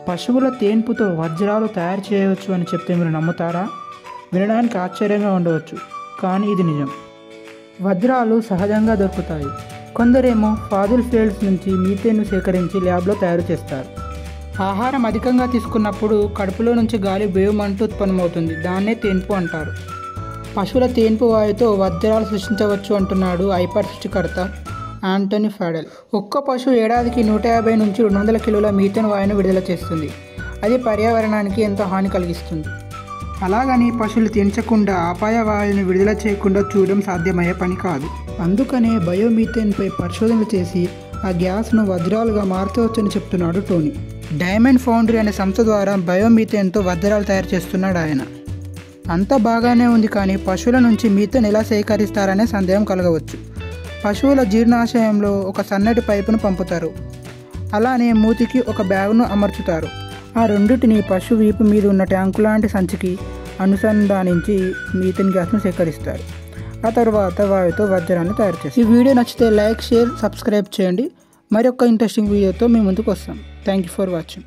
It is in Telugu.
పశువుల తేన్పుతో వజ్రాలు తయారు చేయవచ్చు అని చెప్తే మీరు నమ్ముతారా? వినడానికి ఆశ్చర్యంగా ఉండవచ్చు, కానీ ఇది నిజం. వజ్రాలు సహజంగా దొరుకుతాయి. కొందరేమో ఫాజిల్ ఫీల్డ్స్ నుంచి మీథేన్ను సేకరించి ల్యాబ్లో తయారు చేస్తారు. ఆహారం అధికంగా తీసుకున్నప్పుడు కడుపులో నుంచి గాలి బేయమంటూ ఉత్పన్నమవుతుంది. దాన్నే తేన్పు అంటారు. పశువుల తేన్పు వాయుతో వజ్రాలు సృష్టించవచ్చు అంటున్నాడు ఐపాడ్ సృష్టికర్త ఆంటోనీ ఫాడెల్. ఒక్క పశువు ఏడాదికి 150 నుంచి 200 కిలోల మీథేన్ వాయువును విడుదల చేస్తుంది. అది పర్యావరణానికి ఎంతో హాని కలిగిస్తుంది. అలాగని పశువులు తినకుండా అపాయ వాయువుని విడుదల చేయకుండా చూడడం సాధ్యమయ్యే పని కాదు. అందుకనే బయోమీథేన్పై పరిశోధనలు చేసి ఆ గ్యాస్ను వజ్రాలుగా మార్చవచ్చని చెప్తున్నాడు టోనీ. డైమండ్ ఫౌండరీ అనే సంస్థ ద్వారా బయోమీథేన్తో వజ్రాలు తయారు చేస్తున్నాడు ఆయన. అంతా బాగానే ఉంది, కానీ పశువుల నుంచి మీథేన్ ఎలా సేకరిస్తారనే సందేహం కలగవచ్చు. పశువుల జీర్ణాశయంలో ఒక సన్నటి పైపును పంపుతారు. అలానే మూతికి ఒక బ్యాగును అమర్చుతారు. ఆ రెండింటిని పశువు వీపు మీద ఉన్న ట్యాంకు లాంటి సంచికి అనుసంధానించి మీథేన్ గ్యాస్ను సేకరిస్తారు. ఆ తర్వాత వాటితో వజ్రాన్ని తయారు చేస్తారు. ఈ వీడియో నచ్చితే లైక్, షేర్, సబ్స్క్రైబ్ చేయండి. మరొక ఇంట్రెస్టింగ్ వీడియోతో మీ ముందుకు వస్తాం. Thank you for watching.